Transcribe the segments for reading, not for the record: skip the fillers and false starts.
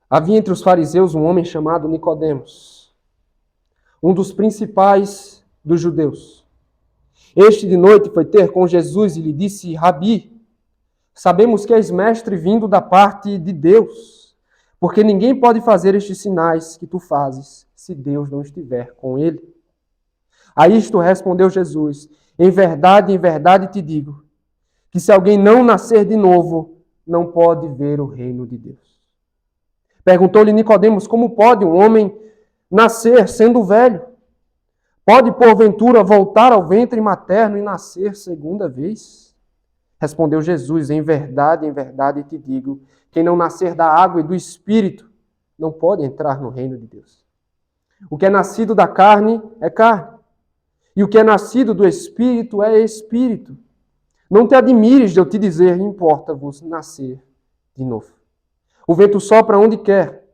Havia entre os fariseus um homem chamado Nicodemos, um dos principais dos judeus. Este de noite foi ter com Jesus e lhe disse: Rabi, sabemos que és mestre vindo da parte de Deus, porque ninguém pode fazer estes sinais que tu fazes, se Deus não estiver com ele. A isto respondeu Jesus: em verdade te digo, que se alguém não nascer de novo, não pode ver o reino de Deus. Perguntou-lhe Nicodemos: como pode um homem nascer sendo velho? Pode, porventura, voltar ao ventre materno e nascer segunda vez? Respondeu Jesus: em verdade te digo, quem não nascer da água e do Espírito não pode entrar no reino de Deus. O que é nascido da carne é carne, e o que é nascido do Espírito é Espírito. Não te admires de eu te dizer: importa-vos nascer de novo. O vento sopra onde quer.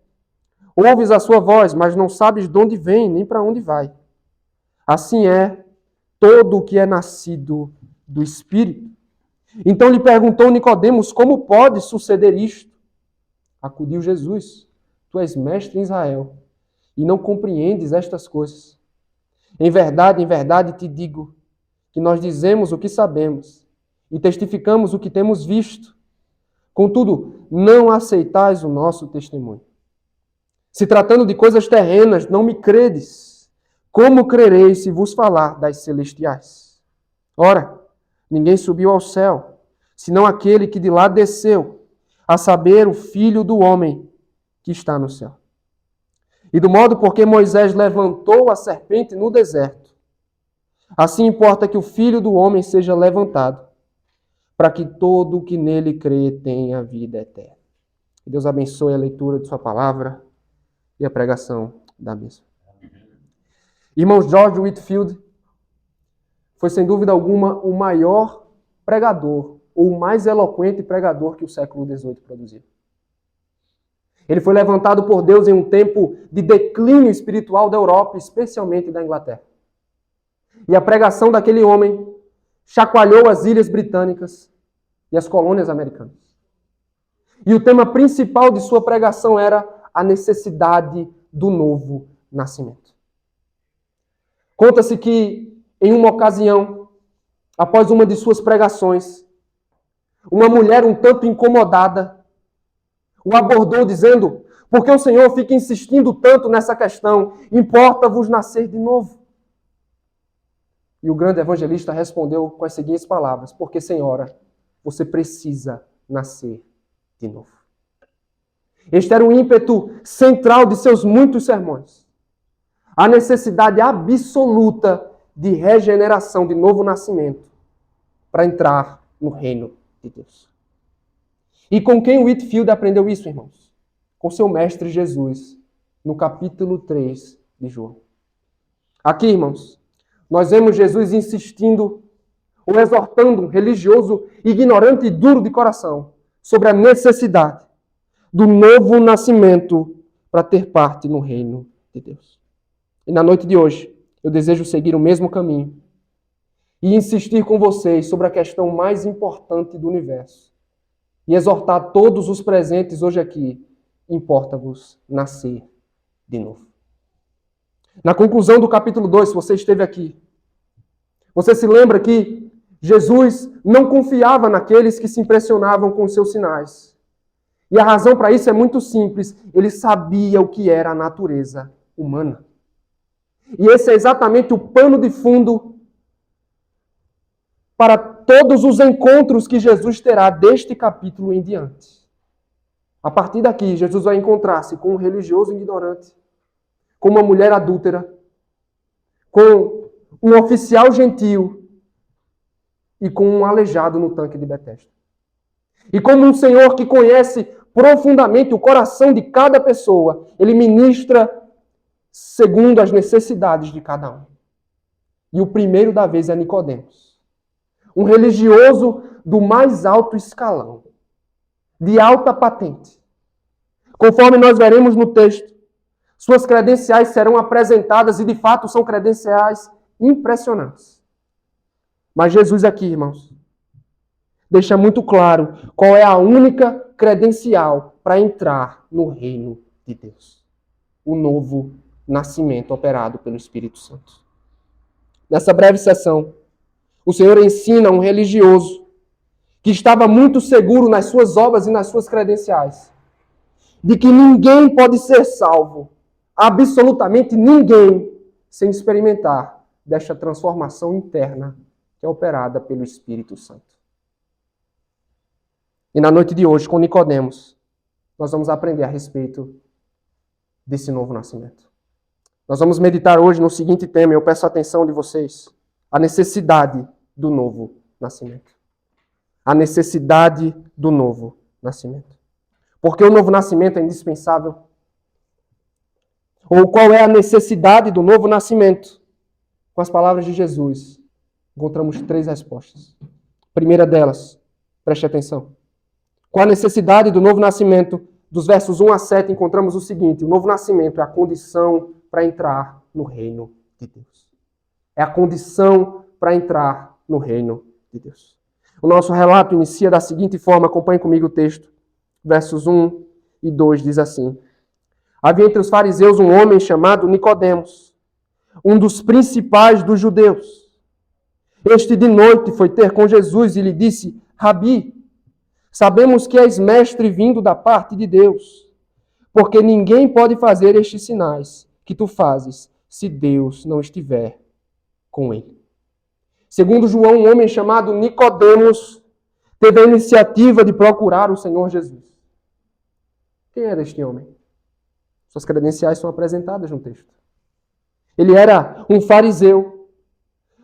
Ouves a sua voz, mas não sabes de onde vem, nem para onde vai. Assim é todo o que é nascido do Espírito. Então lhe perguntou Nicodemos: como pode suceder isto? Acudiu Jesus: tu és mestre em Israel e não compreendes estas coisas. Em verdade te digo que nós dizemos o que sabemos e testificamos o que temos visto. Contudo, não aceitais o nosso testemunho. Se tratando de coisas terrenas, não me credes. Como crereis se vos falar das celestiais? Ora, ninguém subiu ao céu, senão aquele que de lá desceu, a saber, o Filho do homem que está no céu. E do modo porque Moisés levantou a serpente no deserto, assim importa que o Filho do homem seja levantado, para que todo o que nele crê tenha vida eterna. Que Deus abençoe a leitura de sua palavra e a pregação da mesma. Irmãos, George Whitefield foi, sem dúvida alguma, o maior pregador, ou o mais eloquente pregador que o século XVIII produziu. Ele foi levantado por Deus em um tempo de declínio espiritual da Europa, especialmente da Inglaterra. E a pregação daquele homem chacoalhou as ilhas britânicas e as colônias americanas. E o tema principal de sua pregação era a necessidade do novo nascimento. Conta-se que, em uma ocasião, após uma de suas pregações, uma mulher um tanto incomodada o abordou dizendo: por que o Senhor fica insistindo tanto nessa questão? Importa-vos nascer de novo. E o grande evangelista respondeu com as seguintes palavras: porque, Senhora, você precisa nascer de novo. Este era o ímpeto central de seus muitos sermões. A necessidade absoluta de regeneração, de novo nascimento, para entrar no reino de Deus. E com quem Whitefield aprendeu isso, irmãos? Com seu mestre Jesus, no capítulo 3 de João. Aqui, irmãos, nós vemos Jesus insistindo ou exortando um religioso ignorante e duro de coração sobre a necessidade do novo nascimento para ter parte no reino de Deus. E na noite de hoje, eu desejo seguir o mesmo caminho e insistir com vocês sobre a questão mais importante do universo e exortar todos os presentes hoje aqui: importa-vos nascer de novo. Na conclusão do capítulo 2, se você esteve aqui, você se lembra que Jesus não confiava naqueles que se impressionavam com os seus sinais. E a razão para isso é muito simples. Ele sabia o que era a natureza humana. E esse é exatamente o pano de fundo para todos os encontros que Jesus terá deste capítulo em diante. A partir daqui, Jesus vai encontrar-se com um religioso ignorante, com uma mulher adúltera, com um oficial gentil e com um aleijado no tanque de Betesda. E como um Senhor que conhece profundamente o coração de cada pessoa, ele ministra segundo as necessidades de cada um. E o primeiro da vez é Nicodemos, um religioso do mais alto escalão, de alta patente. Conforme nós veremos no texto, suas credenciais serão apresentadas e de fato são credenciais impressionantes. Mas Jesus aqui, irmãos, deixa muito claro qual é a única credencial para entrar no reino de Deus. O novo nascimento operado pelo Espírito Santo. Nessa breve sessão, o Senhor ensina um religioso que estava muito seguro nas suas obras e nas suas credenciais, de que ninguém pode ser salvo, absolutamente ninguém, sem experimentar desta transformação interna que é operada pelo Espírito Santo. E na noite de hoje, com Nicodemos, nós vamos aprender a respeito desse novo nascimento. Nós vamos meditar hoje no seguinte tema, eu peço a atenção de vocês, a necessidade do novo nascimento. A necessidade do novo nascimento. Porque o novo nascimento é indispensável? Ou qual é a necessidade do novo nascimento? Com as palavras de Jesus, encontramos 3 respostas. Primeira delas, preste atenção. Com a necessidade do novo nascimento, dos versos 1 a 7, encontramos o seguinte: o novo nascimento é a condição para entrar no reino de Deus. É a condição para entrar no reino de Deus. O nosso relato inicia da seguinte forma, acompanhe comigo o texto. Versos 1 e 2 diz assim: havia entre os fariseus um homem chamado Nicodemos, um dos principais dos judeus. Este de noite foi ter com Jesus e lhe disse: Rabi, sabemos que és mestre vindo da parte de Deus, porque ninguém pode fazer estes sinais que tu fazes se Deus não estiver com ele. Segundo João, um homem chamado Nicodemos teve a iniciativa de procurar o Senhor Jesus. Quem era este homem? Suas credenciais são apresentadas no texto. Ele era um fariseu,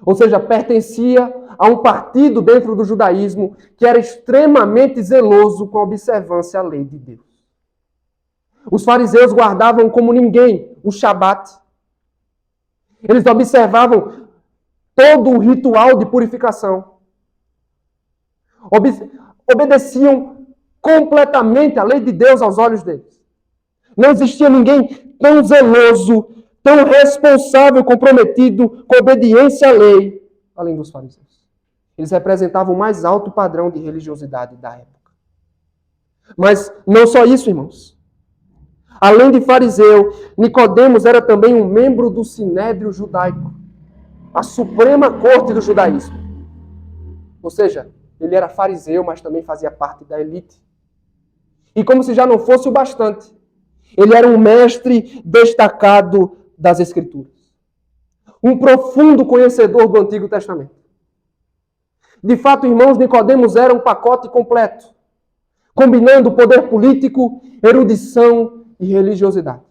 ou seja, pertencia a um partido dentro do judaísmo que era extremamente zeloso com a observância à lei de Deus. Os fariseus guardavam como ninguém o Shabat. Eles observavam todo o ritual de purificação. Obedeciam completamente a lei de Deus aos olhos deles. Não existia ninguém tão zeloso, tão responsável, comprometido com a obediência à lei, além dos fariseus. Eles representavam o mais alto padrão de religiosidade da época. Mas não só isso, irmãos. Além de fariseu, Nicodemos era também um membro do Sinédrio judaico, a suprema corte do judaísmo. Ou seja, ele era fariseu, mas também fazia parte da elite. E como se já não fosse o bastante, ele era um mestre destacado das Escrituras. Um profundo conhecedor do Antigo Testamento. De fato, irmãos, Nicodemos era um pacote completo, combinando poder político, erudição e religiosidade.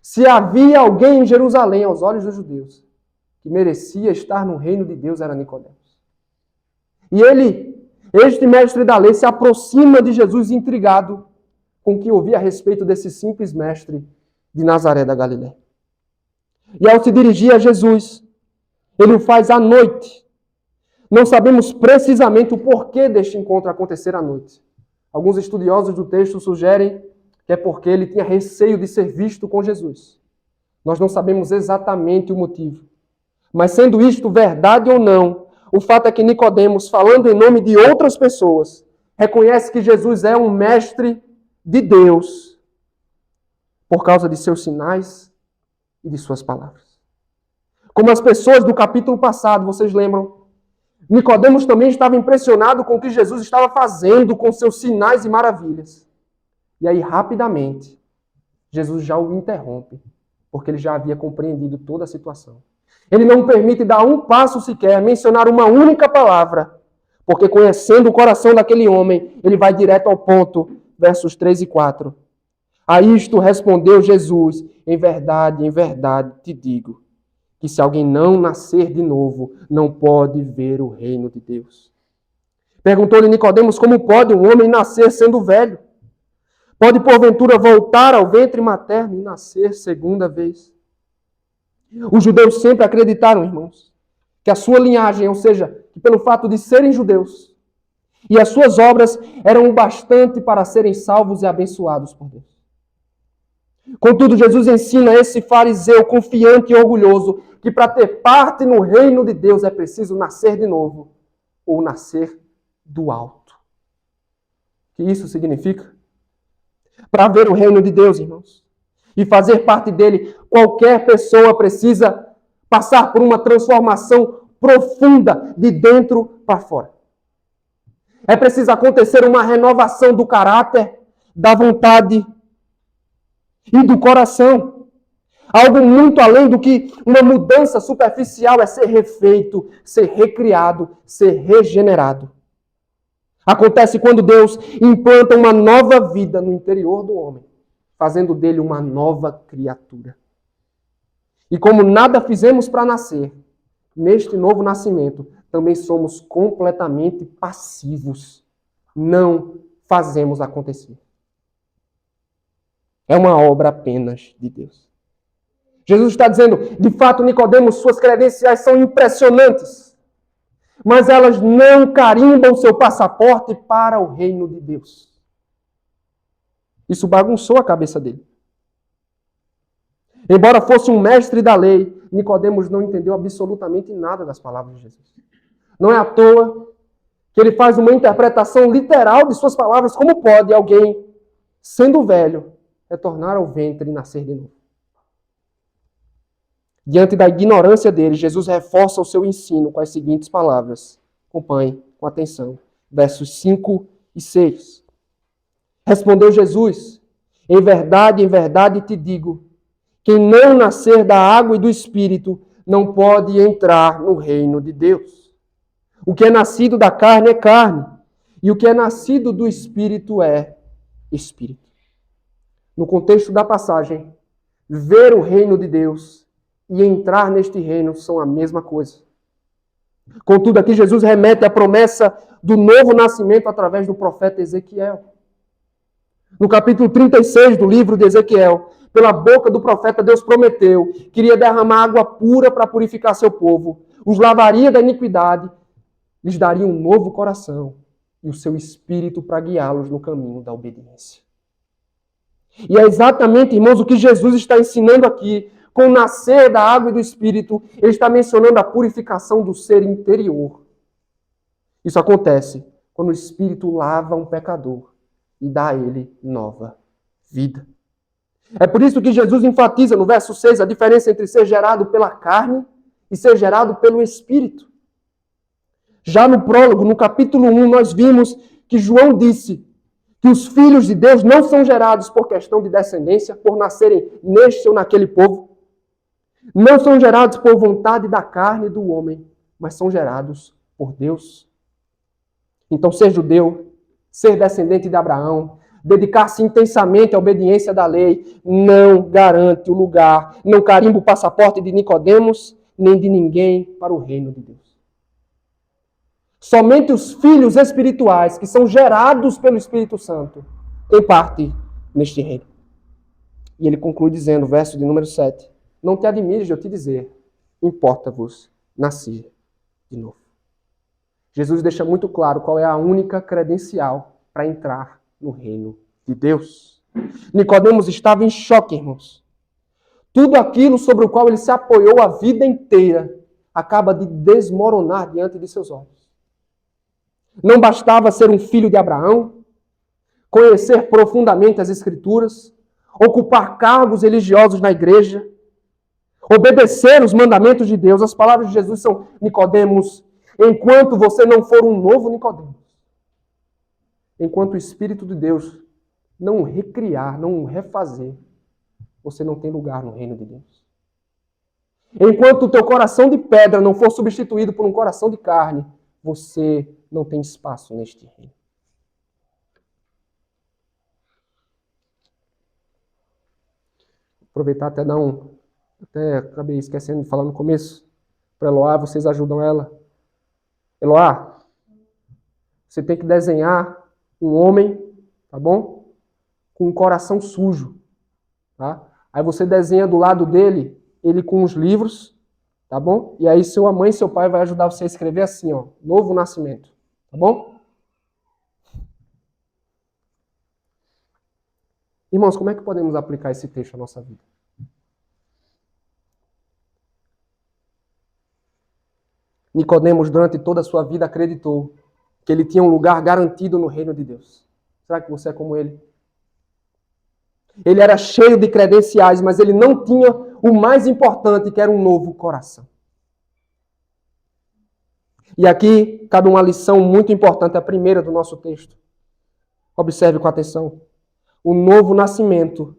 Se havia alguém em Jerusalém, aos olhos dos judeus, que merecia estar no reino de Deus, era Nicodemos. E ele, este mestre da lei, se aproxima de Jesus intrigado com o que ouvia a respeito desse simples mestre de Nazaré da Galiléia. E ao se dirigir a Jesus, ele o faz à noite. Não sabemos precisamente o porquê deste encontro acontecer à noite. Alguns estudiosos do texto sugerem que é porque ele tinha receio de ser visto com Jesus. Nós não sabemos exatamente o motivo. Mas sendo isto verdade ou não, o fato é que Nicodemos, falando em nome de outras pessoas, reconhece que Jesus é um mestre de Deus por causa de seus sinais e de suas palavras. Como as pessoas do capítulo passado, vocês lembram? Nicodemos também estava impressionado com o que Jesus estava fazendo com seus sinais e maravilhas. E aí, rapidamente, Jesus já o interrompe, porque ele já havia compreendido toda a situação. Ele não permite dar um passo sequer, mencionar uma única palavra, porque conhecendo o coração daquele homem, ele vai direto ao ponto, versos 3 e 4. A isto respondeu Jesus: em verdade te digo, que se alguém não nascer de novo, não pode ver o reino de Deus. Perguntou-lhe Nicodemos: como pode um homem nascer sendo velho? Pode, porventura, voltar ao ventre materno e nascer segunda vez? Os judeus sempre acreditaram, irmãos, que a sua linhagem, ou seja, que pelo fato de serem judeus, e as suas obras eram o bastante para serem salvos e abençoados por Deus. Contudo, Jesus ensina a esse fariseu confiante e orgulhoso que para ter parte no reino de Deus é preciso nascer de novo, ou nascer do alto. O que isso significa? Para ver o reino de Deus, irmãos, e fazer parte dele, qualquer pessoa precisa passar por uma transformação profunda de dentro para fora. É preciso acontecer uma renovação do caráter, da vontade e do coração. Algo muito além do que uma mudança superficial é ser refeito, ser recriado, ser regenerado. Acontece quando Deus implanta uma nova vida no interior do homem, fazendo dele uma nova criatura. E como nada fizemos para nascer, neste novo nascimento, também somos completamente passivos. Não fazemos acontecer. É uma obra apenas de Deus. Jesus está dizendo, de fato, Nicodemos, suas credenciais são impressionantes, mas elas não carimbam seu passaporte para o reino de Deus. Isso bagunçou a cabeça dele. Embora fosse um mestre da lei, Nicodemos não entendeu absolutamente nada das palavras de Jesus. Não é à toa que ele faz uma interpretação literal de suas palavras, como pode alguém, sendo velho, retornar ao ventre e nascer de novo. Diante da ignorância dele, Jesus reforça o seu ensino com as seguintes palavras. Acompanhe com atenção. Versos 5 e 6. Respondeu Jesus, em verdade te digo, quem não nascer da água e do Espírito não pode entrar no reino de Deus. O que é nascido da carne é carne, e o que é nascido do Espírito é Espírito. No contexto da passagem, ver o reino de Deus e entrar neste reino são a mesma coisa. Contudo, aqui Jesus remete à promessa do novo nascimento através do profeta Ezequiel. No capítulo 36 do livro de Ezequiel, pela boca do profeta, Deus prometeu que iria derramar água pura para purificar seu povo, os lavaria da iniquidade, lhes daria um novo coração e o seu espírito para guiá-los no caminho da obediência. E é exatamente, irmãos, o que Jesus está ensinando aqui. Com o nascer da água e do Espírito, ele está mencionando a purificação do ser interior. Isso acontece quando o Espírito lava um pecador e dá a ele nova vida. É por isso que Jesus enfatiza no verso 6 a diferença entre ser gerado pela carne e ser gerado pelo Espírito. Já no prólogo, no capítulo 1, nós vimos que João disse que os filhos de Deus não são gerados por questão de descendência, por nascerem neste ou naquele povo. Não são gerados por vontade da carne do homem, mas são gerados por Deus. Então, ser judeu, ser descendente de Abraão, dedicar-se intensamente à obediência da lei, não garante o lugar, não carimba o passaporte de Nicodemos, nem de ninguém para o reino de Deus. Somente os filhos espirituais, que são gerados pelo Espírito Santo, têm parte neste reino. E ele conclui dizendo, verso de número 7, não te admires de eu te dizer, importa-vos nascer de novo. Jesus deixa muito claro qual é a única credencial para entrar no reino de Deus. Nicodemos estava em choque, irmãos. Tudo aquilo sobre o qual ele se apoiou a vida inteira acaba de desmoronar diante de seus olhos. Não bastava ser um filho de Abraão, conhecer profundamente as Escrituras, ocupar cargos religiosos na igreja, obedecer os mandamentos de Deus. As palavras de Jesus são: Nicodemos, enquanto você não for um novo Nicodemos, enquanto o Espírito de Deus não recriar, não refazer, você não tem lugar no reino de Deus. Enquanto o teu coração de pedra não for substituído por um coração de carne, você não tem espaço neste reino. Vou aproveitar até dar até acabei esquecendo de falar no começo. Para Eloá, vocês ajudam ela. Eloá, você tem que desenhar um homem, tá bom? Com um coração sujo, tá? Aí você desenha do lado dele, ele com os livros, tá bom? E aí sua mãe e seu pai vai ajudar você a escrever assim, ó, novo nascimento, tá bom? Irmãos, como é que podemos aplicar esse texto à nossa vida? Nicodemos, durante toda a sua vida, acreditou que ele tinha um lugar garantido no reino de Deus. Será que você é como ele? Ele era cheio de credenciais, mas ele não tinha o mais importante, que era um novo coração. E aqui cabe uma lição muito importante, a primeira do nosso texto. Observe com atenção. O novo nascimento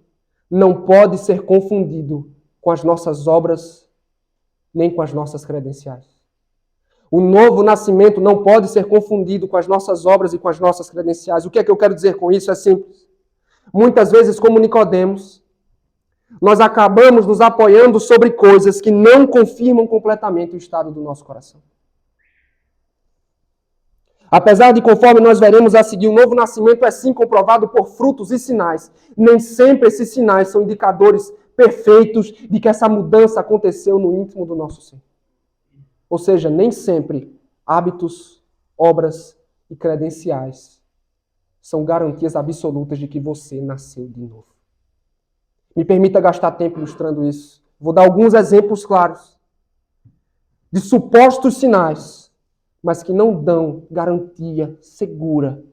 não pode ser confundido com as nossas obras, nem com as nossas credenciais. O novo nascimento não pode ser confundido com as nossas obras e com as nossas credenciais. O que é que eu quero dizer com isso? É simples. Muitas vezes, como Nicodemos, nós acabamos nos apoiando sobre coisas que não confirmam completamente o estado do nosso coração. Apesar de, conforme nós veremos a seguir, o novo nascimento é sim comprovado por frutos e sinais. Nem sempre esses sinais são indicadores perfeitos de que essa mudança aconteceu no íntimo do nosso ser. Ou seja, nem sempre hábitos, obras e credenciais são garantias absolutas de que você nasceu de novo. Me permita gastar tempo ilustrando isso. Vou dar alguns exemplos claros de supostos sinais, mas que não dão garantia segura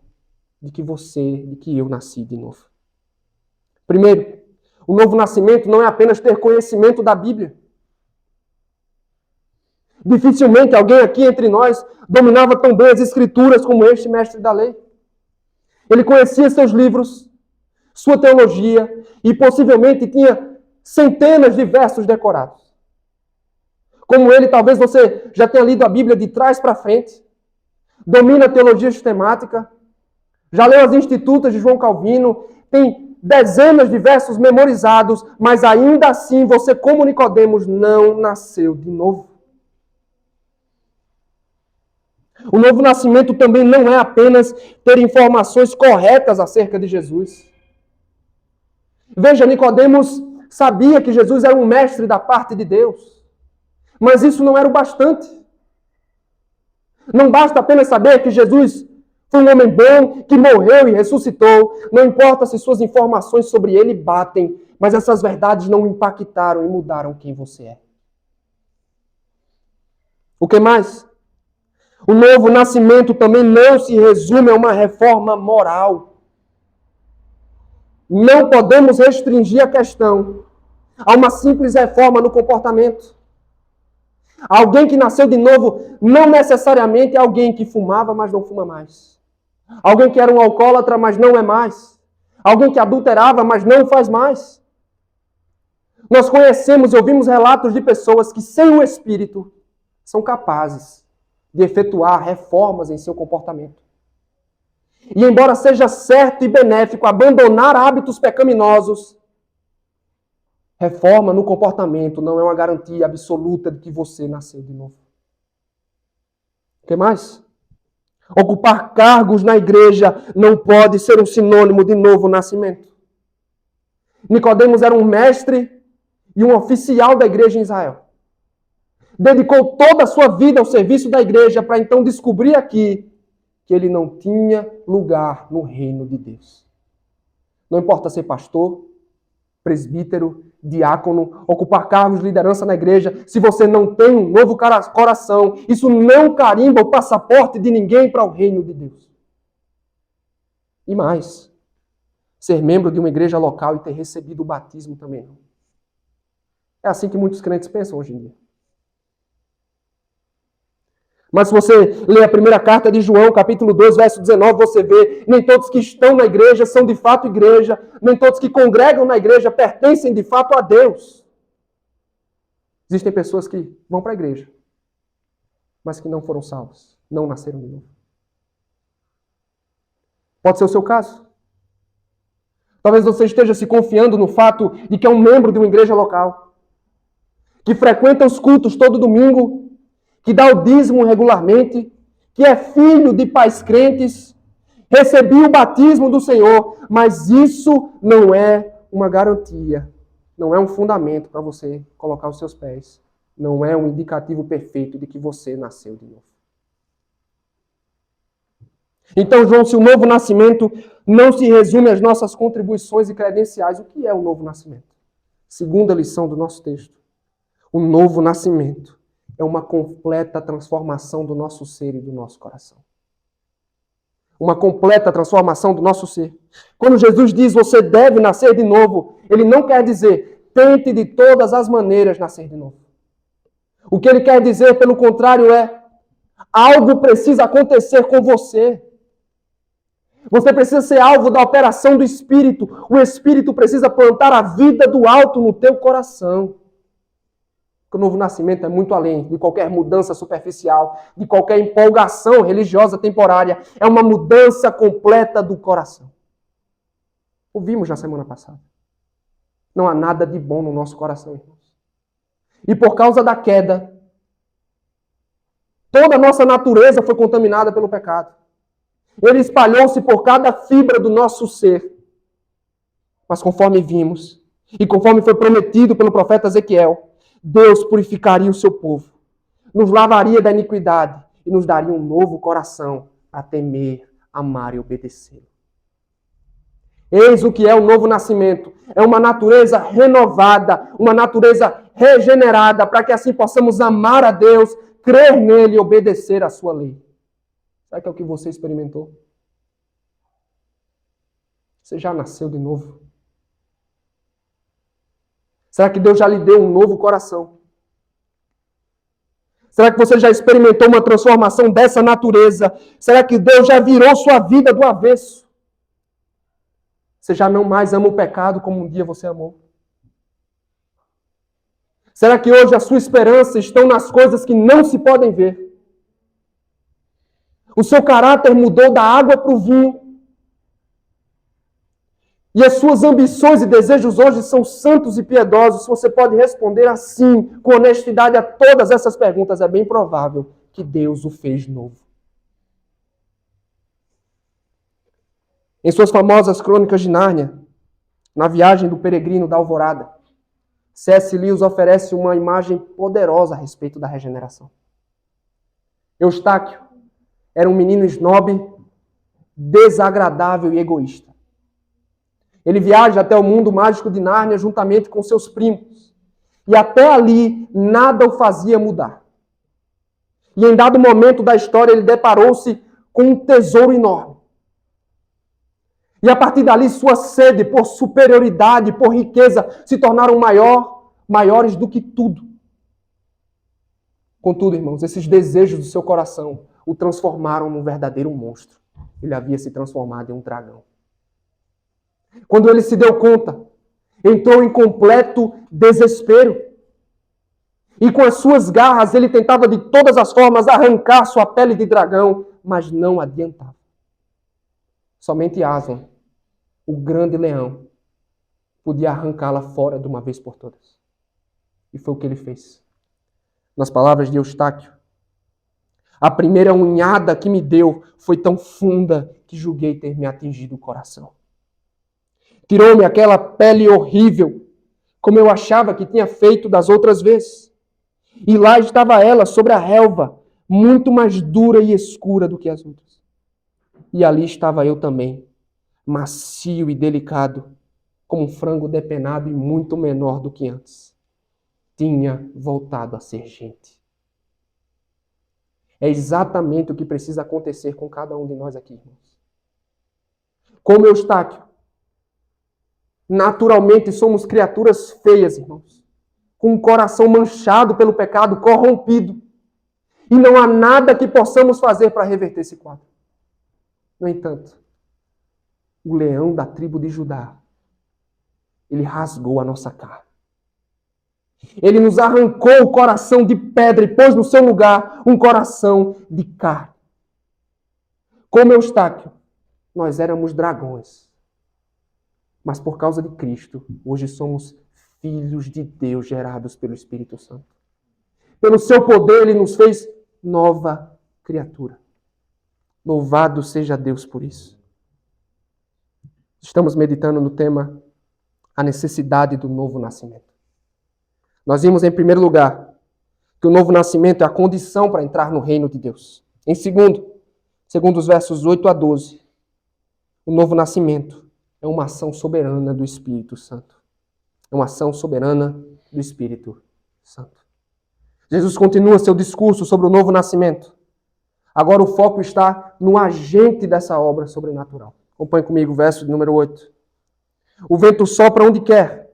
de que eu nasci de novo. Primeiro, o novo nascimento não é apenas ter conhecimento da Bíblia. Dificilmente alguém aqui entre nós dominava tão bem as Escrituras como este mestre da lei. Ele conhecia seus livros, sua teologia e possivelmente tinha centenas de versos decorados. Como ele, talvez você já tenha lido a Bíblia de trás para frente, domina a teologia sistemática, já leu as Institutas de João Calvino, tem dezenas de versos memorizados, mas ainda assim você, como Nicodemos, não nasceu de novo. O novo nascimento também não é apenas ter informações corretas acerca de Jesus. Veja, Nicodemos sabia que Jesus era um mestre da parte de Deus, mas isso não era o bastante. Não basta apenas saber que Jesus foi um homem bom, que morreu e ressuscitou. Não importa se suas informações sobre ele batem, mas essas verdades não impactaram e mudaram quem você é. O que mais? O novo nascimento também não se resume a uma reforma moral. Não podemos restringir a questão a uma simples reforma no comportamento. Alguém que nasceu de novo não necessariamente é alguém que fumava, mas não fuma mais. Alguém que era um alcoólatra, mas não é mais. Alguém que adulterava, mas não faz mais. Nós conhecemos e ouvimos relatos de pessoas que, sem o Espírito, são capazes de efetuar reformas em seu comportamento. E embora seja certo e benéfico abandonar hábitos pecaminosos, reforma no comportamento não é uma garantia absoluta de que você nasceu de novo. O que mais? Ocupar cargos na igreja não pode ser um sinônimo de novo nascimento. Nicodemos era um mestre e um oficial da igreja em Israel. Dedicou toda a sua vida ao serviço da igreja para então descobrir aqui que ele não tinha lugar no reino de Deus. Não importa ser pastor, presbítero, diácono, ocupar cargos de liderança na igreja, se você não tem um novo coração, isso não carimba o passaporte de ninguém para o reino de Deus. E mais, ser membro de uma igreja local e ter recebido o batismo também não. É assim que muitos crentes pensam hoje em dia. Mas se você ler a primeira carta de João, capítulo 2, verso 19, você vê, nem todos que estão na igreja são de fato igreja, nem todos que congregam na igreja pertencem de fato a Deus. Existem pessoas que vão para a igreja, mas que não foram salvas, não nasceram de novo. Pode ser o seu caso. Talvez você esteja se confiando no fato de que é um membro de uma igreja local, que frequenta os cultos todo domingo, que dá o dízimo regularmente, que é filho de pais crentes, recebeu o batismo do Senhor, mas isso não é uma garantia, não é um fundamento para você colocar os seus pés, não é um indicativo perfeito de que você nasceu de novo. Então, João, se o novo nascimento não se resume às nossas contribuições e credenciais, o que é o novo nascimento? Segunda lição do nosso texto. O novo nascimento é uma completa transformação do nosso ser e do nosso coração. uma completa transformação do nosso ser. Quando Jesus diz, você deve nascer de novo, ele não quer dizer, tente de todas as maneiras nascer de novo. O que ele quer dizer, pelo contrário, é, algo precisa acontecer com você. Você precisa ser alvo da operação do Espírito. O Espírito precisa plantar a vida do alto no teu coração. O novo nascimento é muito além de qualquer mudança superficial, de qualquer empolgação religiosa temporária. É uma mudança completa do coração. Ouvimos na semana passada. Não há nada de bom no nosso coração, irmãos. E por causa da queda, toda a nossa natureza foi contaminada pelo pecado. Ele espalhou-se por cada fibra do nosso ser. Mas conforme vimos, e conforme foi prometido pelo profeta Ezequiel, Deus purificaria o seu povo, nos lavaria da iniquidade e nos daria um novo coração a temer, amar e obedecer. Eis o que é o novo nascimento. É uma natureza renovada, uma natureza regenerada, para que assim possamos amar a Deus, crer nele e obedecer à sua lei. Será que é o que você experimentou? Você já nasceu de novo? Será que Deus já lhe deu um novo coração? Será que você já experimentou uma transformação dessa natureza? Será que Deus já virou sua vida do avesso? Você já não mais ama o pecado como um dia você amou? Será que hoje a sua esperança está nas coisas que não se podem ver? O seu caráter mudou da água para o vinho? E as suas ambições e desejos hoje são santos e piedosos? Se você pode responder assim, com honestidade a todas essas perguntas, é bem provável que Deus o fez novo. Em suas famosas Crônicas de Nárnia, na viagem do peregrino da alvorada, C.S. Lewis oferece uma imagem poderosa a respeito da regeneração. Eustáquio era um menino esnobe, desagradável e egoísta. Ele viaja até o mundo mágico de Nárnia juntamente com seus primos. E até ali, nada o fazia mudar. E em dado momento da história, ele deparou-se com um tesouro enorme. E a partir dali, sua sede por superioridade, por riqueza, se tornaram maiores do que tudo. Contudo, irmãos, esses desejos do seu coração o transformaram num verdadeiro monstro. Ele havia se transformado em um dragão. Quando ele se deu conta, entrou em completo desespero. E com as suas garras, ele tentava de todas as formas arrancar sua pele de dragão, mas não adiantava. Somente Aslan, o grande leão, podia arrancá-la fora de uma vez por todas. E foi o que ele fez. Nas palavras de Eustáquio, a primeira unhada que me deu foi tão funda que julguei ter me atingido o coração. Tirou-me aquela pele horrível, como eu achava que tinha feito das outras vezes. E lá estava ela sobre a relva, muito mais dura e escura do que as outras. E ali estava eu também, macio e delicado, como um frango depenado e muito menor do que antes. Tinha voltado a ser gente. É exatamente o que precisa acontecer com cada um de nós aqui, irmãos. Como Eustáquio, naturalmente somos criaturas feias, irmãos, com um coração manchado pelo pecado, corrompido. E não há nada que possamos fazer para reverter esse quadro. No entanto, o leão da tribo de Judá, ele rasgou a nossa carne. Ele nos arrancou o coração de pedra e pôs no seu lugar um coração de carne. Como Eustáquio, nós éramos dragões. Mas por causa de Cristo, hoje somos filhos de Deus gerados pelo Espírito Santo. Pelo seu poder, ele nos fez nova criatura. Louvado seja Deus por isso. Estamos meditando no tema a necessidade do novo nascimento. Nós vimos, em primeiro lugar, que o novo nascimento é a condição para entrar no reino de Deus. Em segundo os versos 8 a 12, o novo nascimento é uma ação soberana do Espírito Santo. É uma ação soberana do Espírito Santo. Jesus continua seu discurso sobre o novo nascimento. Agora o foco está no agente dessa obra sobrenatural. Acompanhe comigo o verso de número 8. O vento sopra onde quer.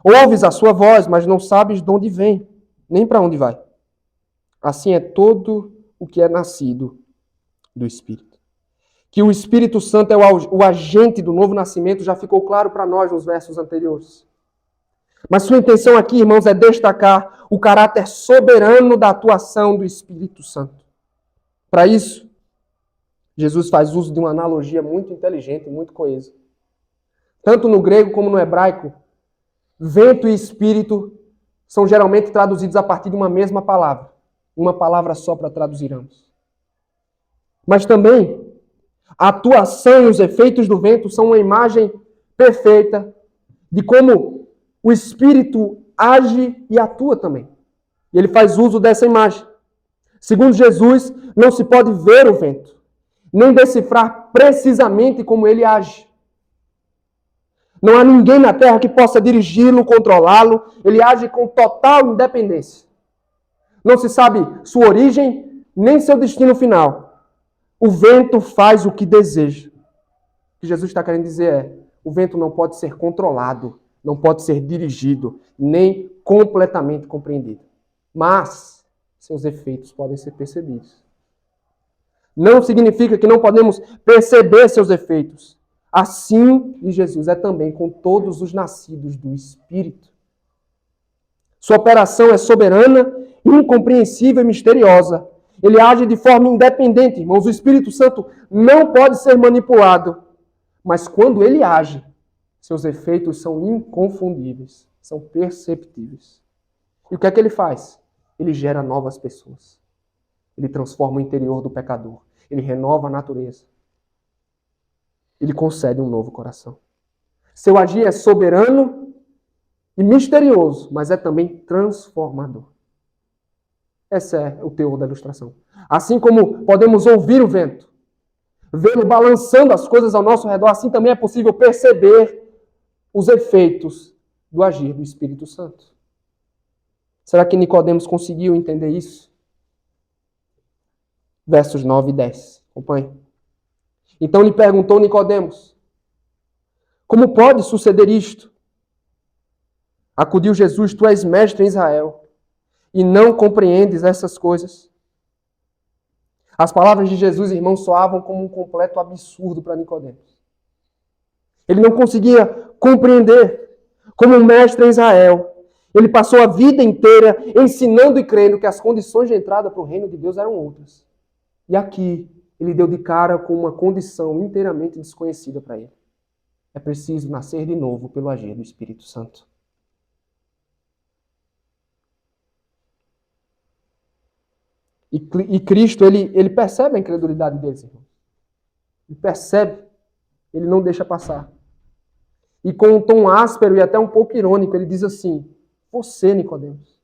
Ouves a sua voz, mas não sabes de onde vem, nem para onde vai. Assim é todo o que é nascido do Espírito. Que o Espírito Santo é o agente do novo nascimento já ficou claro para nós nos versos anteriores. Mas sua intenção aqui, irmãos, é destacar o caráter soberano da atuação do Espírito Santo. Para isso, Jesus faz uso de uma analogia muito inteligente e muito coesa. Tanto no grego como no hebraico, vento e espírito são geralmente traduzidos a partir de uma mesma palavra. Uma palavra só para traduzir ambos. Mas também, a atuação e os efeitos do vento são uma imagem perfeita de como o Espírito age e atua também. E ele faz uso dessa imagem. Segundo Jesus, não se pode ver o vento, nem decifrar precisamente como ele age. Não há ninguém na terra que possa dirigi-lo, controlá-lo. Ele age com total independência. Não se sabe sua origem, nem seu destino final. O vento faz o que deseja. O que Jesus está querendo dizer é, o vento não pode ser controlado, não pode ser dirigido, nem completamente compreendido. Mas seus efeitos podem ser percebidos. Não significa que não podemos perceber seus efeitos. Assim, de Jesus, é também com todos os nascidos do Espírito. Sua operação é soberana, incompreensível e misteriosa. Ele age de forma independente, irmãos. O Espírito Santo não pode ser manipulado. Mas quando ele age, seus efeitos são inconfundíveis, são perceptíveis. E o que é que ele faz? Ele gera novas pessoas. Ele transforma o interior do pecador. Ele renova a natureza. Ele concede um novo coração. Seu agir é soberano e misterioso, mas é também transformador. Esse é o teor da ilustração. Assim como podemos ouvir o vento, vê-lo balançando as coisas ao nosso redor, assim também é possível perceber os efeitos do agir do Espírito Santo. Será que Nicodemos conseguiu entender isso? Versos 9 e 10. Acompanhe. Então lhe perguntou Nicodemos: como pode suceder isto? Acudiu Jesus: tu és mestre em Israel e não compreendes essas coisas. As palavras de Jesus, irmãos, soavam como um completo absurdo para Nicodemos. Ele não conseguia compreender. Como um mestre em Israel, ele passou a vida inteira ensinando e crendo que as condições de entrada para o reino de Deus eram outras. E aqui, ele deu de cara com uma condição inteiramente desconhecida para ele. É preciso nascer de novo pelo agir do Espírito Santo. E Cristo, ele percebe a incredulidade deles, irmão. Ele percebe, ele não deixa passar. E com um tom áspero e até um pouco irônico, ele diz assim: você, Nicodemos,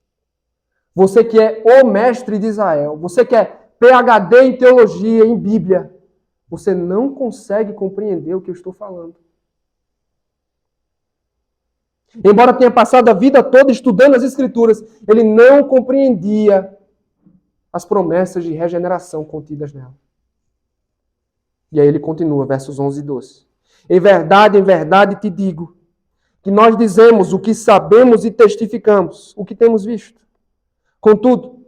você que é o mestre de Israel, você que é PhD em teologia, em Bíblia, você não consegue compreender o que eu estou falando. Embora tenha passado a vida toda estudando as Escrituras, ele não compreendia as promessas de regeneração contidas nela. E aí ele continua, versos 11 e 12. Em verdade te digo, que nós dizemos o que sabemos e testificamos, o que temos visto. Contudo,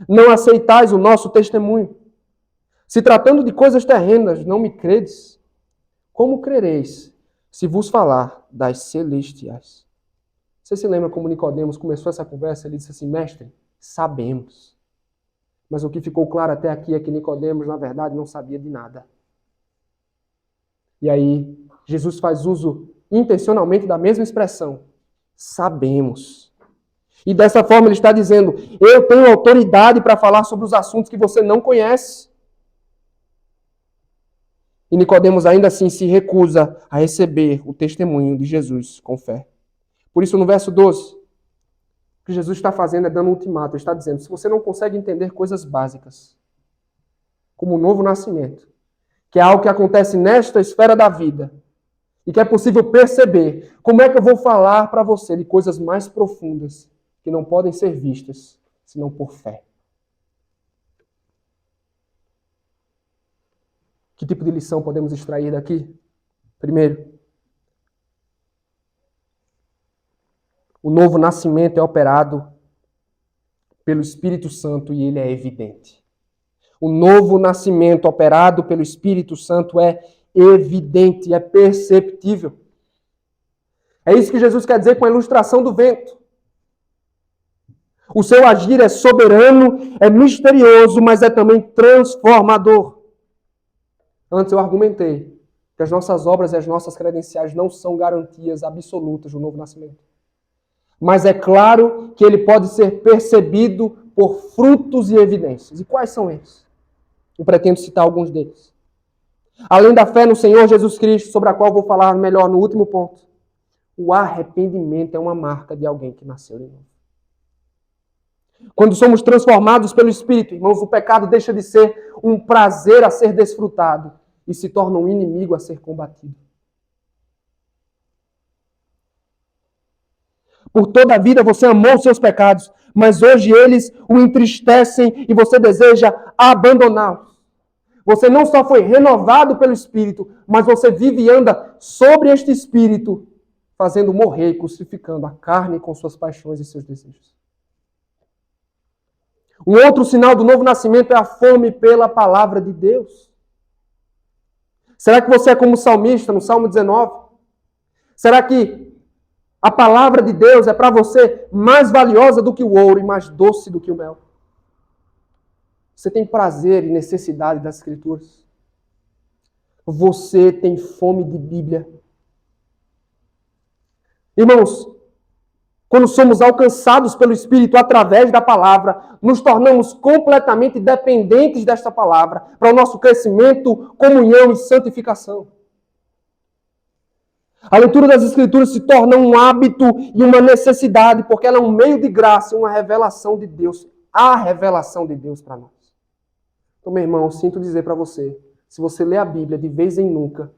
não aceitais o nosso testemunho. Se tratando de coisas terrenas, não me credes? Como crereis se vos falar das celestiais? Você se lembra como Nicodemos começou essa conversa? Ele disse assim: mestre, sabemos. Mas o que ficou claro até aqui é que Nicodemos, na verdade, não sabia de nada. E aí, Jesus faz uso intencionalmente da mesma expressão. Sabemos. E dessa forma ele está dizendo: eu tenho autoridade para falar sobre os assuntos que você não conhece. E Nicodemos ainda assim se recusa a receber o testemunho de Jesus com fé. Por isso, no verso 12, o que Jesus está fazendo é dando um ultimato. Ele está dizendo: se você não consegue entender coisas básicas, como o novo nascimento, que é algo que acontece nesta esfera da vida, e que é possível perceber, como é que eu vou falar para você de coisas mais profundas que não podem ser vistas, senão por fé? Que tipo de lição podemos extrair daqui? Primeiro, o novo nascimento é operado pelo Espírito Santo e ele é evidente. O novo nascimento operado pelo Espírito Santo é evidente, é perceptível. É isso que Jesus quer dizer com a ilustração do vento. O seu agir é soberano, é misterioso, mas é também transformador. Antes eu argumentei que as nossas obras e as nossas credenciais não são garantias absolutas do novo nascimento. Mas é claro que ele pode ser percebido por frutos e evidências. E quais são eles? Eu pretendo citar alguns deles. Além da fé no Senhor Jesus Cristo, sobre a qual vou falar melhor no último ponto, o arrependimento é uma marca de alguém que nasceu de novo. Quando somos transformados pelo Espírito, irmãos, o pecado deixa de ser um prazer a ser desfrutado e se torna um inimigo a ser combatido. Por toda a vida você amou os seus pecados, mas hoje eles o entristecem e você deseja abandoná-los. Você não só foi renovado pelo Espírito, mas você vive e anda sobre este Espírito, fazendo morrer e crucificando a carne com suas paixões e seus desejos. Um outro sinal do novo nascimento é a fome pela palavra de Deus. Será que você é como o salmista no Salmo 19? Será que a palavra de Deus é para você mais valiosa do que o ouro e mais doce do que o mel? Você tem prazer e necessidade das Escrituras? Você tem fome de Bíblia? Irmãos, quando somos alcançados pelo Espírito através da palavra, nos tornamos completamente dependentes desta palavra para o nosso crescimento, comunhão e santificação. A leitura das Escrituras se torna um hábito e uma necessidade, porque ela é um meio de graça, uma revelação de Deus, a revelação de Deus para nós. Então, meu irmão, eu sinto dizer para você, se você lê a Bíblia de vez em nunca,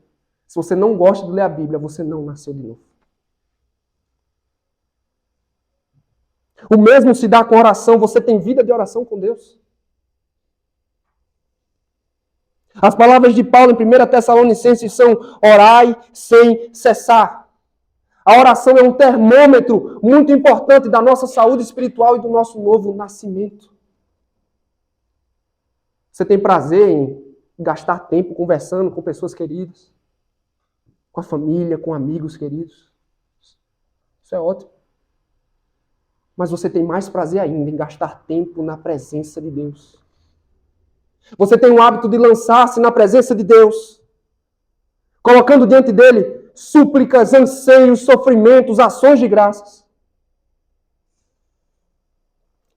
se você não gosta de ler a Bíblia, você não nasceu de novo. O mesmo se dá com oração. Você tem vida de oração com Deus? As palavras de Paulo em 1 Tessalonicenses são: orai sem cessar. A oração é um termômetro muito importante da nossa saúde espiritual e do nosso novo nascimento. Você tem prazer em gastar tempo conversando com pessoas queridas? Com a família, com amigos queridos? Isso é ótimo. Mas você tem mais prazer ainda em gastar tempo na presença de Deus. Você tem o hábito de lançar-se na presença de Deus, colocando diante dele súplicas, anseios, sofrimentos, ações de graças.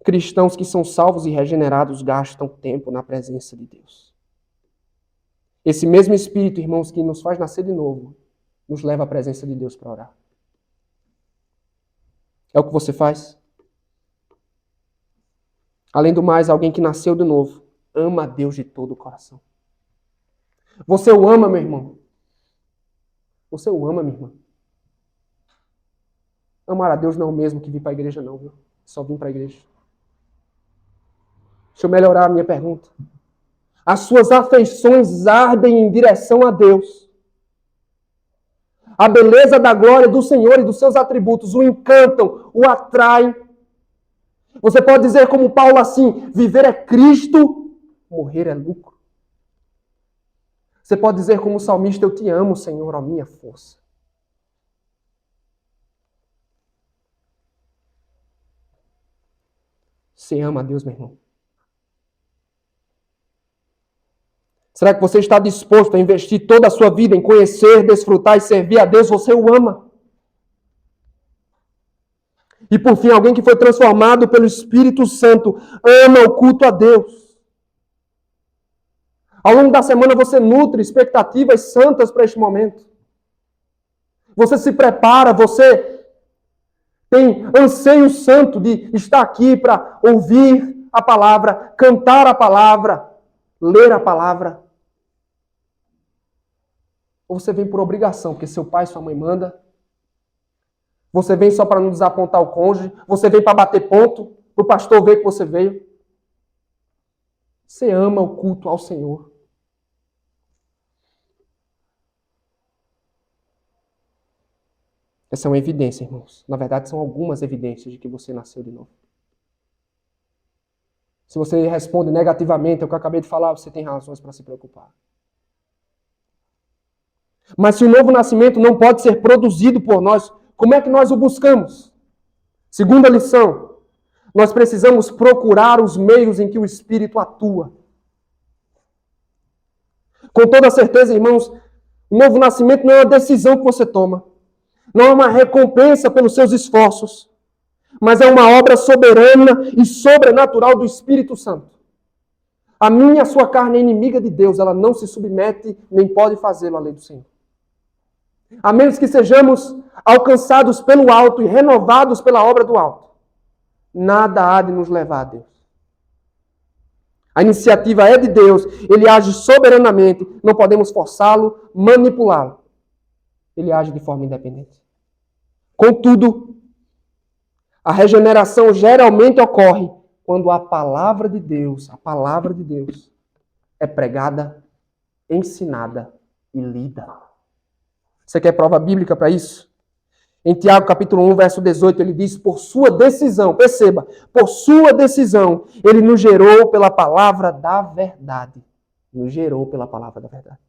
Cristãos que são salvos e regenerados gastam tempo na presença de Deus. Esse mesmo Espírito, irmãos, que nos faz nascer de novo, nos leva à presença de Deus para orar. É o que você faz? Além do mais, alguém que nasceu de novo ama a Deus de todo o coração. Você o ama, meu irmão? Você o ama, minha irmã? Amar a Deus não é o mesmo que vir para a igreja, não, viu? Só vir para a igreja. Deixa eu melhorar a minha pergunta. As suas afeições ardem em direção a Deus. A beleza da glória do Senhor e dos seus atributos o encantam, o atraem. Você pode dizer como Paulo assim: viver é Cristo, morrer é lucro. Você pode dizer como o salmista: eu te amo, Senhor, a minha força. Você ama a Deus, meu irmão? Será que você está disposto a investir toda a sua vida em conhecer, desfrutar e servir a Deus? Você o ama? E por fim, alguém que foi transformado pelo Espírito Santo ama o culto a Deus. Ao longo da semana você nutre expectativas santas para este momento. Você se prepara, você tem anseio santo de estar aqui para ouvir a palavra, cantar a palavra, ler a palavra. Ou você vem por obrigação, porque seu pai e sua mãe mandam. Você vem só para não desapontar o cônjuge. Você vem para bater ponto, para o pastor ver que você veio. Você ama o culto ao Senhor. Essa é uma evidência, irmãos. Na verdade, são algumas evidências de que você nasceu de novo. Se você responde negativamente ao que eu acabei de falar, você tem razões para se preocupar. Mas se o novo nascimento não pode ser produzido por nós, como é que nós o buscamos? Segunda lição, nós precisamos procurar os meios em que o Espírito atua. Com toda certeza, irmãos, o novo nascimento não é uma decisão que você toma. Não é uma recompensa pelos seus esforços. Mas é uma obra soberana e sobrenatural do Espírito Santo. A minha e a sua carne é inimiga de Deus. Ela não se submete, nem pode fazê-lo à lei do Senhor. A menos que sejamos alcançados pelo alto e renovados pela obra do alto, nada há de nos levar a Deus. A iniciativa é de Deus, Ele age soberanamente, não podemos forçá-lo, manipulá-lo. Ele age de forma independente. Contudo, a regeneração geralmente ocorre quando a palavra de Deus é pregada, ensinada e lida. Você quer prova bíblica para isso? Em Tiago capítulo 1, verso 18, ele diz, por sua decisão, perceba, por sua decisão, ele nos gerou pela palavra da verdade. Nos gerou pela palavra da verdade.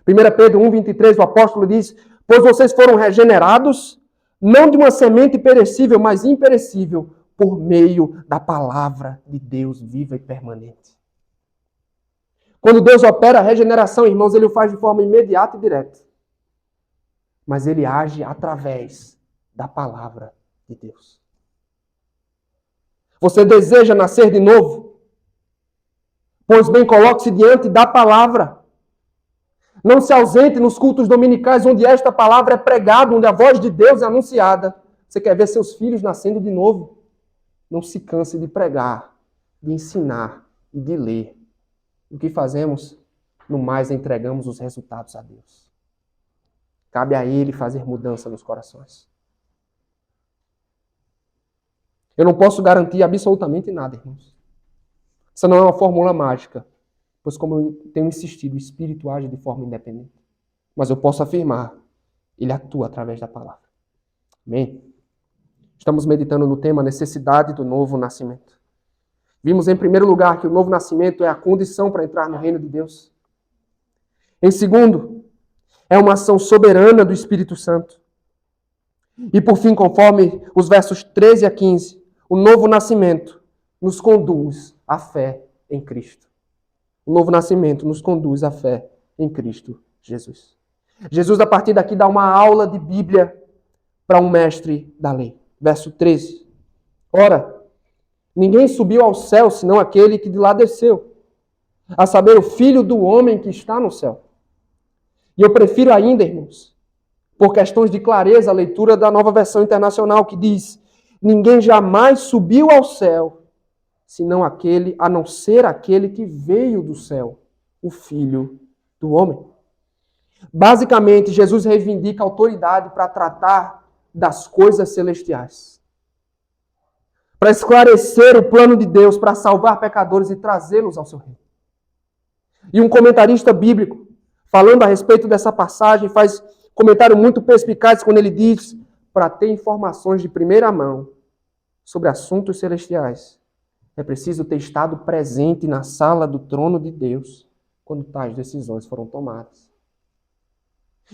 1 Pedro 1, 23, o apóstolo diz, pois vocês foram regenerados, não de uma semente perecível, mas imperecível, por meio da palavra de Deus viva e permanente. Quando Deus opera a regeneração, irmãos, Ele o faz de forma imediata e direta. Mas Ele age através da palavra de Deus. Você deseja nascer de novo? Pois bem, coloque-se diante da palavra. Não se ausente nos cultos dominicais onde esta palavra é pregada, onde a voz de Deus é anunciada. Você quer ver seus filhos nascendo de novo? Não se canse de pregar, de ensinar e de ler. O que fazemos? No mais, entregamos os resultados a Deus. Cabe a Ele fazer mudança nos corações. Eu não posso garantir absolutamente nada, irmãos. Essa não é uma fórmula mágica. Pois, como eu tenho insistido, o Espírito age de forma independente. Mas eu posso afirmar, Ele atua através da palavra. Amém? Estamos meditando no tema necessidade do novo nascimento. Vimos, em primeiro lugar, que o novo nascimento é a condição para entrar no reino de Deus. Em segundo, é uma ação soberana do Espírito Santo. E, por fim, conforme os versos 13 a 15, o novo nascimento nos conduz à fé em Cristo. O novo nascimento nos conduz à fé em Cristo Jesus. Jesus, a partir daqui, dá uma aula de Bíblia para um mestre da lei. Verso 13. Ora, ninguém subiu ao céu, senão aquele que de lá desceu, a saber, o Filho do homem que está no céu. E eu prefiro ainda, irmãos, por questões de clareza, a leitura da Nova Versão Internacional, que diz, ninguém jamais subiu ao céu, senão aquele, a não ser aquele que veio do céu, o Filho do homem. Basicamente, Jesus reivindica autoridade para tratar das coisas celestiais. Para esclarecer o plano de Deus, para salvar pecadores e trazê-los ao seu reino. E um comentarista bíblico, falando a respeito dessa passagem, faz comentário muito perspicaz quando ele diz, para ter informações de primeira mão sobre assuntos celestiais, é preciso ter estado presente na sala do trono de Deus quando tais decisões foram tomadas.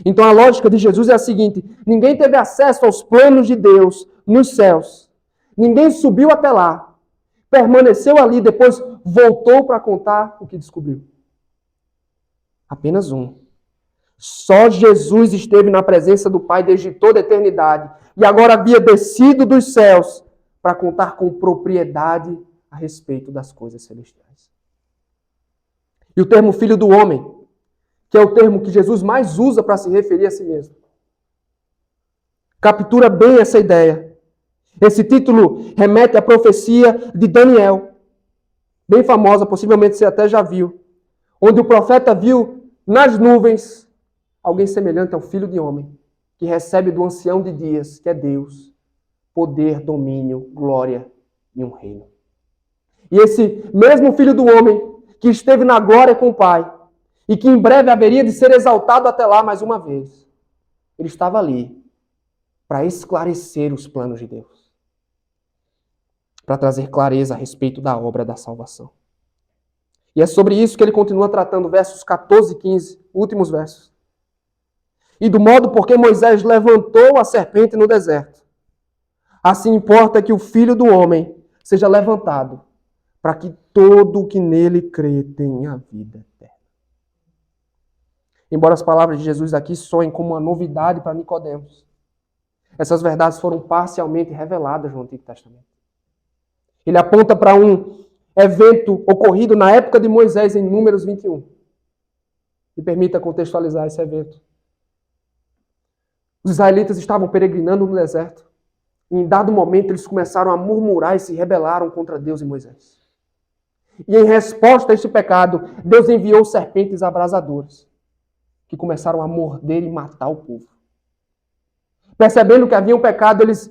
Então a lógica de Jesus é a seguinte, ninguém teve acesso aos planos de Deus nos céus. Ninguém subiu até lá, permaneceu ali, depois voltou para contar o que descobriu. Apenas um. Só Jesus esteve na presença do Pai desde toda a eternidade e agora havia descido dos céus para contar com propriedade a respeito das coisas celestiais. E o termo Filho do Homem, que é o termo que Jesus mais usa para se referir a si mesmo, captura bem essa ideia. Esse título remete à profecia de Daniel, bem famosa, possivelmente você até já viu, onde o profeta viu nas nuvens alguém semelhante ao Filho de Homem, que recebe do ancião de dias, que é Deus, poder, domínio, glória e um reino. E esse mesmo Filho do Homem, que esteve na glória com o Pai, e que em breve haveria de ser exaltado até lá mais uma vez, ele estava ali, para esclarecer os planos de Deus, para trazer clareza a respeito da obra da salvação. E é sobre isso que ele continua tratando, versos 14 e 15, últimos versos. E do modo por que Moisés levantou a serpente no deserto, assim importa que o Filho do Homem seja levantado, para que todo o que nele crê tenha vida eterna. Embora as palavras de Jesus aqui soem como uma novidade para Nicodemos, essas verdades foram parcialmente reveladas no Antigo Testamento. Ele aponta para um evento ocorrido na época de Moisés, em Números 21. Me permita contextualizar esse evento. Os israelitas estavam peregrinando no deserto. E em dado momento eles começaram a murmurar e se rebelaram contra Deus e Moisés. E em resposta a este pecado, Deus enviou serpentes abrasadoras, que começaram a morder e matar o povo. Percebendo que havia um pecado, eles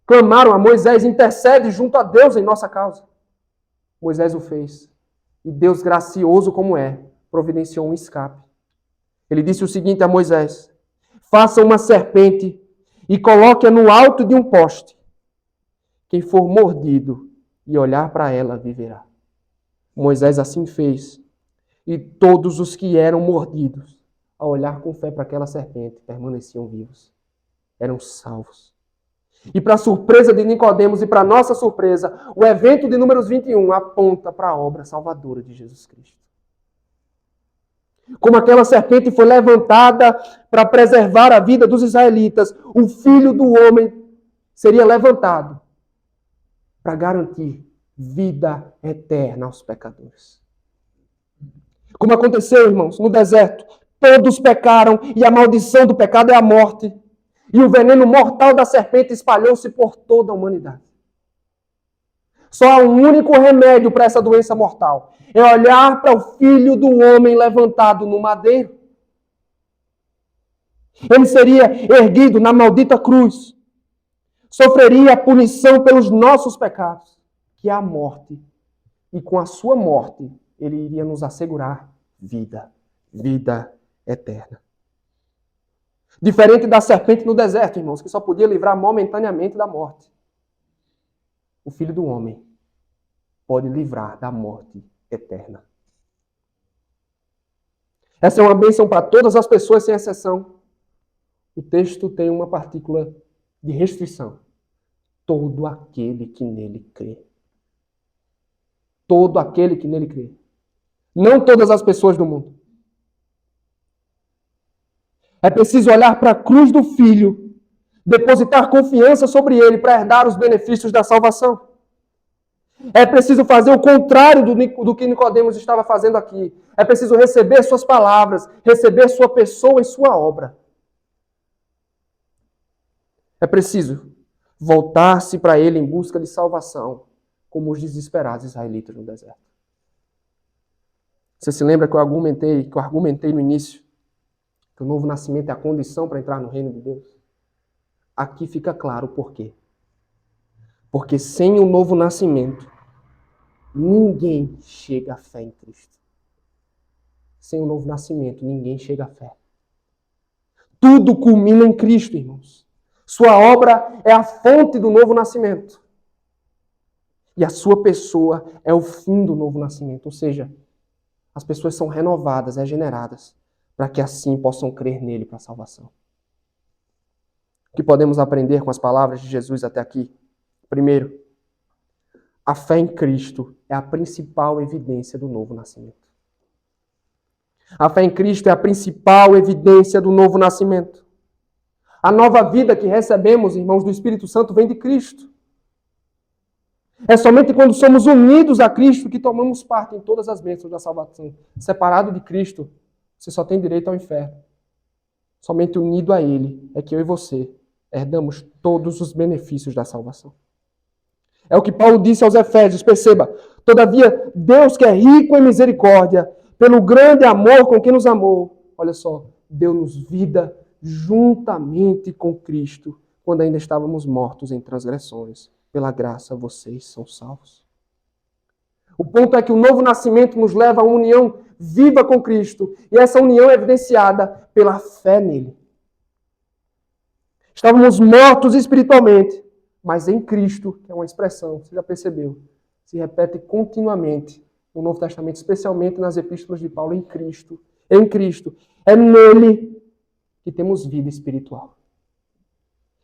clamaram a Moisés: intercede junto a Deus em nossa causa. Moisés o fez. E Deus, gracioso como é, providenciou um escape. Ele disse o seguinte a Moisés: faça uma serpente e coloque-a no alto de um poste. Quem for mordido e olhar para ela viverá. Moisés assim fez. E todos os que eram mordidos, ao olhar com fé para aquela serpente, permaneciam vivos. Eram salvos. E para a surpresa de Nicodemos e para nossa surpresa, o evento de Números 21 aponta para a obra salvadora de Jesus Cristo. Como aquela serpente foi levantada para preservar a vida dos israelitas, o Filho do Homem seria levantado para garantir vida eterna aos pecadores. Como aconteceu, irmãos, no deserto, todos pecaram e a maldição do pecado é a morte. E o veneno mortal da serpente espalhou-se por toda a humanidade. Só há um único remédio para essa doença mortal. É olhar para o Filho do Homem levantado no madeiro. Ele seria erguido na maldita cruz. Sofreria a punição pelos nossos pecados, que é a morte. E com a sua morte, ele iria nos assegurar vida. Vida eterna. Diferente da serpente no deserto, irmãos, que só podia livrar momentaneamente da morte. O Filho do Homem pode livrar da morte eterna. Essa é uma bênção para todas as pessoas, sem exceção. O texto tem uma partícula de restrição. Todo aquele que nele crê. Todo aquele que nele crê. Não todas as pessoas do mundo. É preciso olhar para a cruz do Filho, depositar confiança sobre ele para herdar os benefícios da salvação. É preciso fazer o contrário do que Nicodemos estava fazendo aqui. É preciso receber suas palavras, receber sua pessoa e sua obra. É preciso voltar-se para ele em busca de salvação, como os desesperados israelitas no deserto. Você se lembra que eu argumentei no início que o novo nascimento é a condição para entrar no reino de Deus? Aqui fica claro o porquê. Porque sem o novo nascimento, ninguém chega à fé em Cristo. Sem o novo nascimento, ninguém chega à fé. Tudo culmina em Cristo, irmãos. Sua obra é a fonte do novo nascimento. E a sua pessoa é o fim do novo nascimento. Ou seja, as pessoas são renovadas, regeneradas, para que assim possam crer nele para a salvação. O que podemos aprender com as palavras de Jesus até aqui? Primeiro, a fé em Cristo é a principal evidência do novo nascimento. A fé em Cristo é a principal evidência do novo nascimento. A nova vida que recebemos, irmãos, do Espírito Santo vem de Cristo. É somente quando somos unidos a Cristo que tomamos parte em todas as bênçãos da salvação. Separado de Cristo, você só tem direito ao inferno. Somente unido a Ele é que eu e você herdamos todos os benefícios da salvação. É o que Paulo disse aos Efésios, perceba. Todavia, Deus que é rico em misericórdia, pelo grande amor com que nos amou, olha só, deu-nos vida juntamente com Cristo, quando ainda estávamos mortos em transgressões. Pela graça, vocês são salvos. O ponto é que o novo nascimento nos leva a uma união viva com Cristo, e essa união é evidenciada pela fé nele. Estávamos mortos espiritualmente, mas em Cristo, que é uma expressão, você já percebeu, se repete continuamente no Novo Testamento, especialmente nas epístolas de Paulo, em Cristo. Em Cristo. É nele que temos vida espiritual.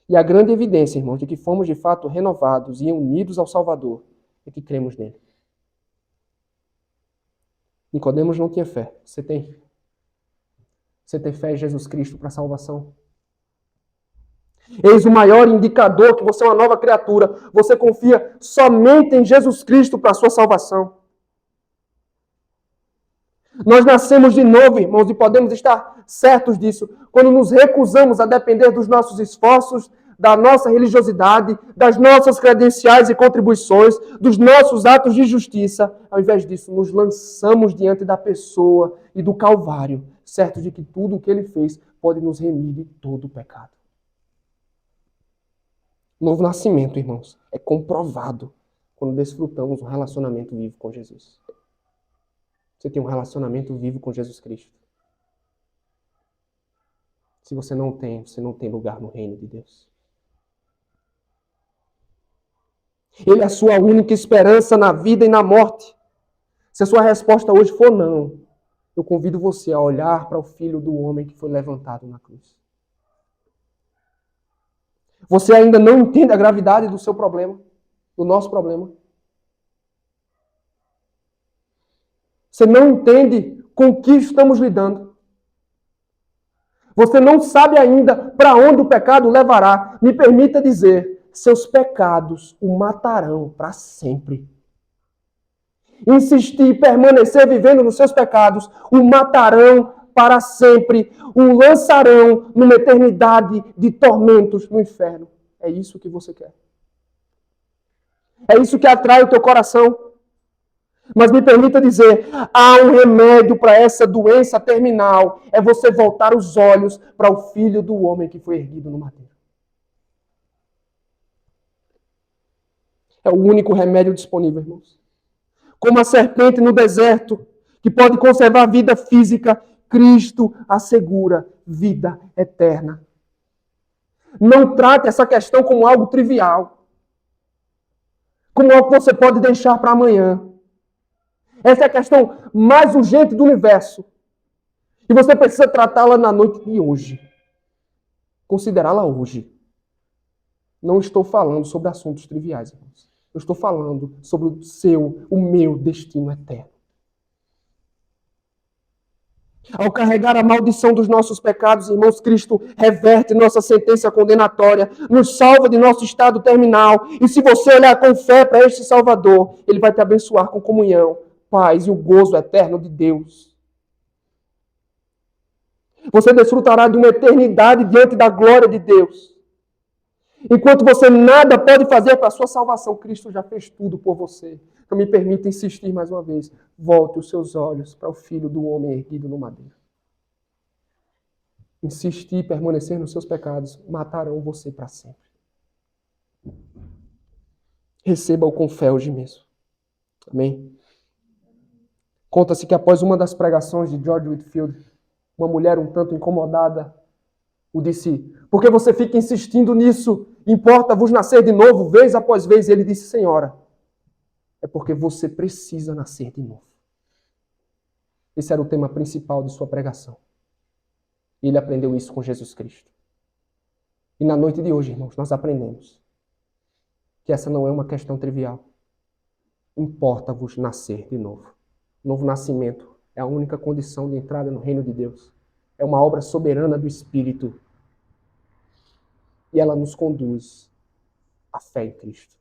E a grande evidência, irmãos, de que fomos de fato renovados e unidos ao Salvador é que cremos nele. Nicodemos não tinha fé. Você tem? Você tem fé em Jesus Cristo para a salvação? Eis o maior indicador que você é uma nova criatura. Você confia somente em Jesus Cristo para a sua salvação. Nós nascemos de novo, irmãos, e podemos estar certos disso quando nos recusamos a depender dos nossos esforços, da nossa religiosidade, das nossas credenciais e contribuições, dos nossos atos de justiça. Ao invés disso, nos lançamos diante da pessoa e do Calvário, certos de que tudo o que ele fez pode nos remir de todo o pecado. O novo nascimento, irmãos, é comprovado quando desfrutamos um relacionamento vivo com Jesus. Você tem um relacionamento vivo com Jesus Cristo. Se você não tem, você não tem lugar no reino de Deus. Ele é a sua única esperança na vida e na morte. Se a sua resposta hoje for não, eu convido você a olhar para o Filho do homem que foi levantado na cruz. Você ainda não entende a gravidade do seu problema, do nosso problema. Você não entende com o que estamos lidando. Você não sabe ainda para onde o pecado levará. Me permita dizer, seus pecados o matarão para sempre. Insistir e permanecer vivendo nos seus pecados o matarão para sempre. O lançarão numa eternidade de tormentos no inferno. É isso que você quer. É isso que atrai o teu coração. Mas me permita dizer, há um remédio para essa doença terminal. É você voltar os olhos para o Filho do homem que foi erguido no madeiro. É o único remédio disponível, irmãos. Como a serpente no deserto, que pode conservar vida física, Cristo assegura vida eterna. Não trate essa questão como algo trivial. Como algo que você pode deixar para amanhã. Essa é a questão mais urgente do universo. E você precisa tratá-la na noite de hoje. Considerá-la hoje. Não estou falando sobre assuntos triviais, irmãos. Eu estou falando sobre o meu destino eterno. Ao carregar a maldição dos nossos pecados, irmãos, Cristo reverte nossa sentença condenatória, nos salva de nosso estado terminal. E se você olhar com fé para este Salvador, Ele vai te abençoar com comunhão, paz e o gozo eterno de Deus. Você desfrutará de uma eternidade diante da glória de Deus. Enquanto você nada pode fazer para a sua salvação, Cristo já fez tudo por você. Então me permita insistir mais uma vez. Volte os seus olhos para o Filho do homem erguido no madeiro. Insistir e permanecer nos seus pecados matarão você para sempre. Receba-o com fé hoje mesmo. Amém? Conta-se que após uma das pregações de George Whitefield, uma mulher um tanto incomodada o disse: por que você fica insistindo nisso? Importa-vos nascer de novo, vez após vez. E ele disse: senhora, é porque você precisa nascer de novo. Esse era o tema principal de sua pregação. E ele aprendeu isso com Jesus Cristo. E na noite de hoje, irmãos, nós aprendemos que essa não é uma questão trivial. Importa-vos nascer de novo. Novo nascimento é a única condição de entrada no reino de Deus. É uma obra soberana do Espírito. E ela nos conduz à fé em Cristo.